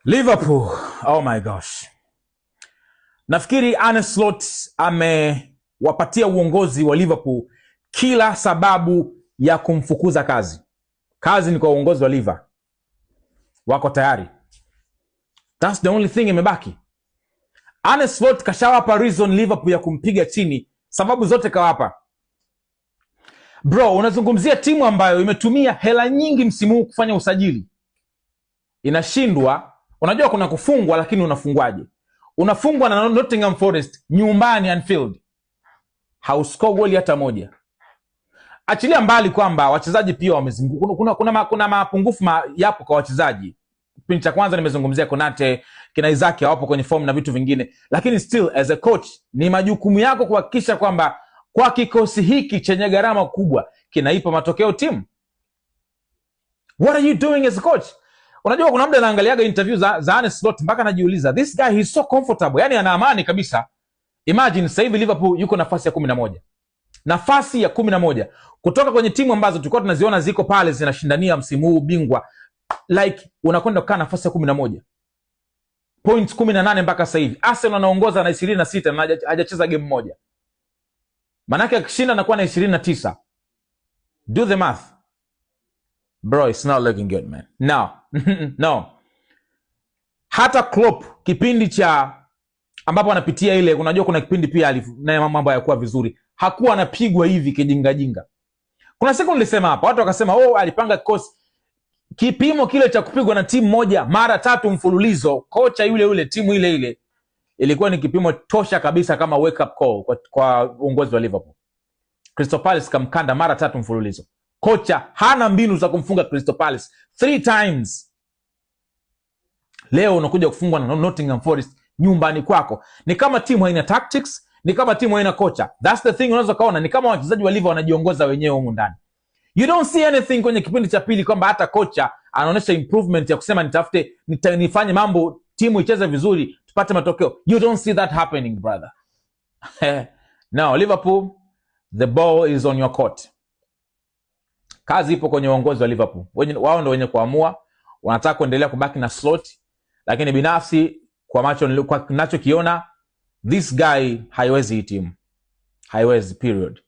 Liverpool, oh my gosh. Nafikiri Arne Slot amewapatia uongozi wa Liverpool kila sababu ya kumfukuza kazi. Kazi ni kwa uongozi wa Liverpool. Wako tayari. That's the only thing imebaki. Arne Slot kashawapa reason Liverpool ya kumpiga chini. Sababu zote kawapa. Bro, unazungumzia timu ambayo imetumia hela nyingi msimu huu kufanya usajili. Inashindwa. Unajua kuna kufungwa, lakini unafungwaje? Unafungwa na Nottingham Forest nyumbani Anfield. Hauscore goli hata moja. Achilia mbali kwamba wachezaji pia wamezunguka. Kuna mapungufu yapo kwa wachezaji. Kipindi cha kwanza nimezungumzia Konate, kina Isaac hawapo kwenye form na vitu vingine. Lakini still as a coach ni majukumu yako kuhakikisha kwamba kwa kikosi hiki chenye gharama kubwa kinaipa matokeo timu. What are you doing as a coach? Unajua kuna muda naangaliaga interview za Arne Slot mpaka najiuliza, this guy he's so comfortable. Yani ana amani kabisa. Imagine sasa hivi Liverpool yuko nafasi ya 11. Nafasi ya 11 kutoka kwenye timu ambazo tulikuwa tunaziona ziko pale zinashindania msimu huu bingwa, like unakwenda kukaa nafasi ya 11. Points 18 mpaka sasa hivi. Arsenal anaongoza na 26 na hajacheza game moja. Manake akishinda anakuwa na 29. Do the math. Bro, it's not looking good, man. No. Hata Klopp kipindi cha ambapo anapitia ile, unajua kuna kipindi pia na mambo hayakuwa vizuri. Hakuwa anapigwa hivi kijinga. Kuna siku nilisema hapa, watu wakasema, alipanga kikosi kipimo kile cha kupigwa na timu moja mara 3 mfululizo, kocha yule timu ile. Ilikuwa ni kipimo tosha kabisa kama wake up call kwa uongozi wa Liverpool. Crystal Palace kamkanda mara 3 mfululizo. Kocha hana mbinu za kumfunga Crystal Palace 3 times. Leo unakuja kufungwa na Nottingham Forest nyumbani kwako. Ni kama timu haina tactics, ni kama timu haina kocha. That's the thing unaweza kaona, ni kama wachezaji wa Liverpool wanajiongoza wenyewe huko ndani. You don't see anything kwenye kipindi cha pili kwamba hata kocha anaonyesha improvement ya kusema nifanye mambo timu icheze vizuri tupate matokeo. You don't see that happening, brother. Now Liverpool, the ball is on your court. Kazi ipo kwenye uongozi wa Liverpool. Wao ndio wenye kuamua, wanataka kuendelea kubaki na Slot, lakini binafsi kwa ninachokiona, this guy haiwezi hii timu. Haiwezi, period.